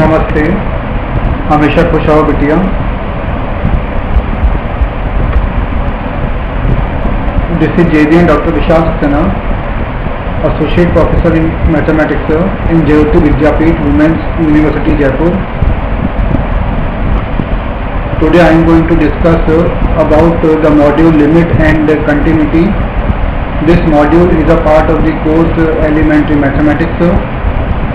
नमस्ते, हमेशा खुश रहो बिटिया। This is JD and Dr. Vishal Saxena, Associate Professor in Mathematics in Jayoti Vidyapeeth Women's University, Jaipur. Today I am going to discuss about the module Limit and Continuity. This module is a part of the course Elementary Mathematics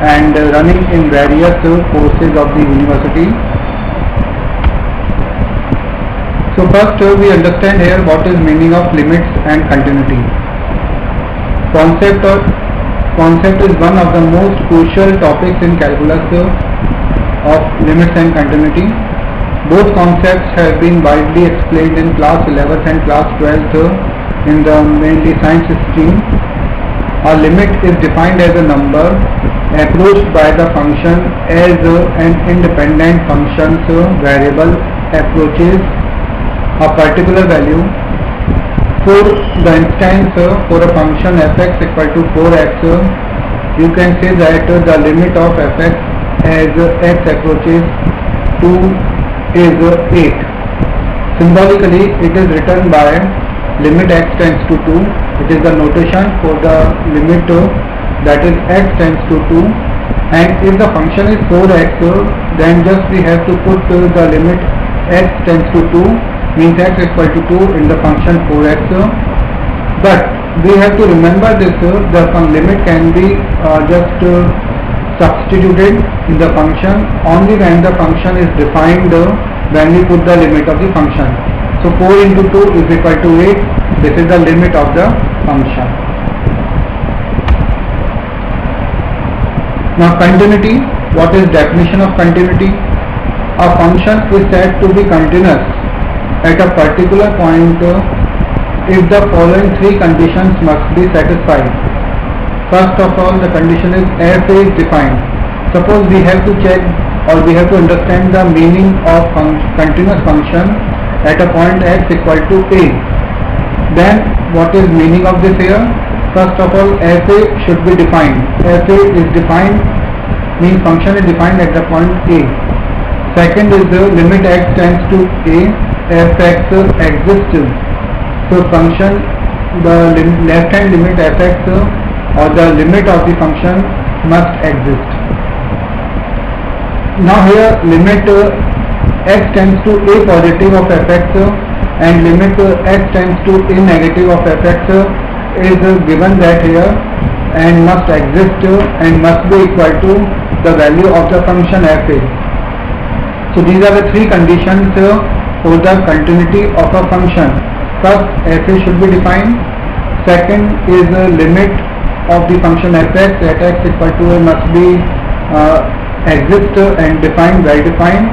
and running in various courses of the university. So first we understand here what is meaning of limits and continuity. Concept is one of the most crucial topics in calculus of limits and continuity. Both concepts have been widely explained in class 11th and class 12th in the mainly science stream. A limit is defined as a number approached by the function as an independent function's variable approaches a particular value. For the instance, for a function fx equal to 4x, you can say that the limit of fx as x approaches to is 8. Symbolically, it is written by limit x tends to 2. It is the notation for the limit that is x tends to 2, and if the function is 4x, then just we have to put the limit x tends to 2 means x equal to 2 in the function 4x. But we have to remember this, the limit can be just substituted in the function only when the function is defined when we put the limit of the function. So 4 into 2 is equal to 8. This is the limit of the function. Now continuity. What is definition of continuity? A function is said to be continuous at a particular point if the following three conditions must be satisfied. First of all, the condition is f is defined. Suppose we have to check or we have to understand the meaning of continuous function at a point x equal to a. Then what is meaning of this here? First of all, fa should be defined. Fa is defined means function is defined at the point a. Second is the limit x tends to a, fx exists. So function, the left hand limit fx or the limit of the function must exist. Now here limit x tends to a positive of fx and limit x tends to a negative of fx is given that here and must exist and must be equal to the value of the function fa. So these are the three conditions for the continuity of a function. First, fa should be defined. Second is the limit of the function fx at x equal to a must be exist and defined, well defined.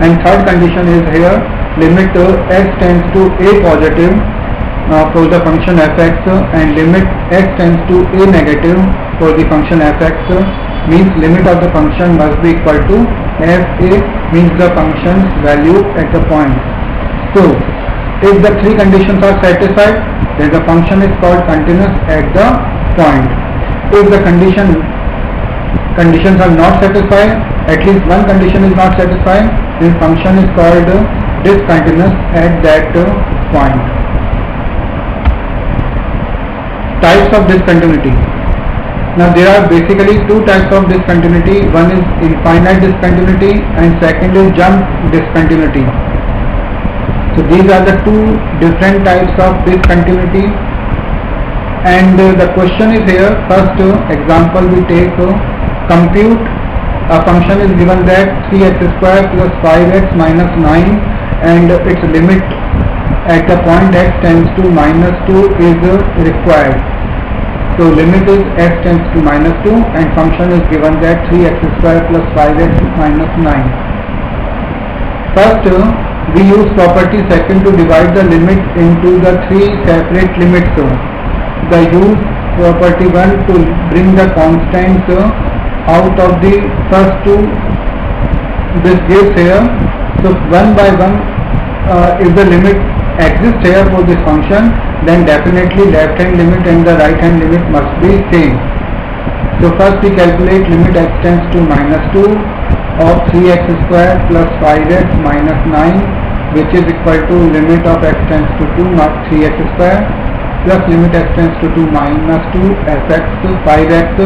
And third condition is here limit x tends to a positive for the function fx and limit x tends to a negative for the function fx means limit of the function must be equal to fa means the function's value at the point. So if the three conditions are satisfied, then the function is called continuous at the point. If the conditions are not satisfied, at least one condition is not satisfied, then function is called discontinuous at that point. Types of discontinuity. Now there are basically two types of discontinuity. One is infinite discontinuity and second is jump discontinuity. So these are the two different types of discontinuity. And the question is here, first example we take, compute a function is given that 3x square plus 5x minus 9 and its limit at the point x tends to minus 2 is required. So limit is x tends to minus 2 and function is given that 3x square plus 5x minus 9. First we use property second to divide the limit into the three separate limits. The use property 1 to bring the constants out of the first two. This gives here, so one by one if the limit exists here for this function, then definitely left hand limit and the right hand limit must be same. So first we calculate limit x tends to minus 2 of 3x square plus 5x minus 9, which is equal to limit of x tends to 2 not 3x square plus limit x tends to 2 minus 2 fx 5x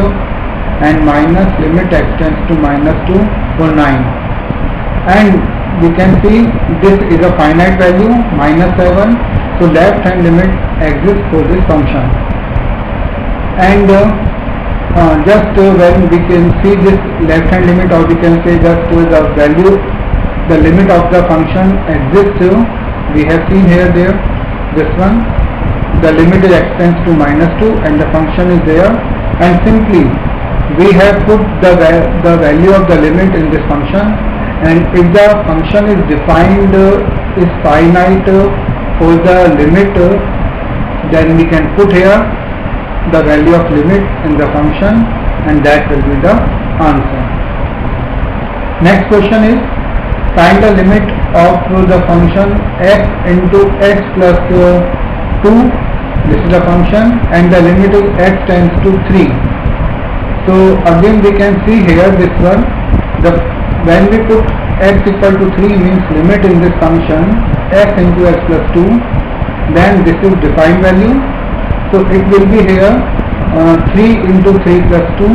and minus limit x tends to minus 2 for 9. And we can see this is a finite value minus 7, so left hand limit exists for this function. And when we can see this left hand limit, or we can say just the value, the limit of the function exists, we have seen here this one, the limit is x tends to minus 2 and the function is there, and simply we have put the value of the limit in this function, and if the function is defined is finite for the limit, then we can put here the value of limit in the function, and that will be the answer. Next question is, find the limit of the function x into x plus 2, this is the function, and the limit is x tends to 3. So again we can see here this one, when we put x equal to 3 means limit in this function x into x plus 2, then this is defined value, so it will be here 3 into 3 plus 2,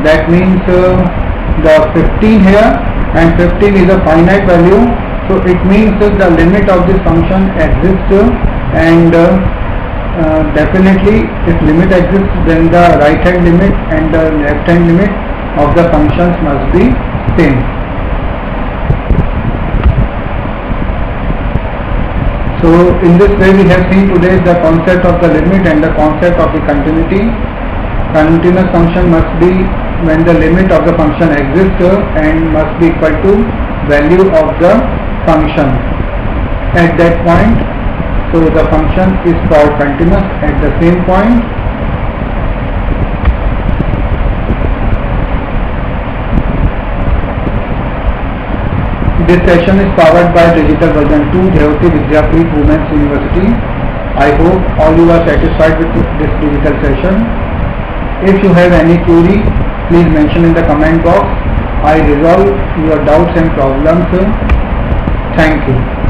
that means the 15 here, and 15 is a finite value, so it means the limit of this function exists, and definitely if limit exists, then the right hand limit and the left hand limit of the functions must be same. So in this way we have seen today the concept of the limit and the concept of the continuity. Continuous function must be when the limit of the function exists and must be equal to value of the function at that point. So the function is called continuous at the same point. This session is powered by Digital Version 2, Jayoti Vidyapeeth Women's University. I hope all you are satisfied with this digital session. If you have any query, please mention in the comment box. I resolve your doubts and problems. Thank you.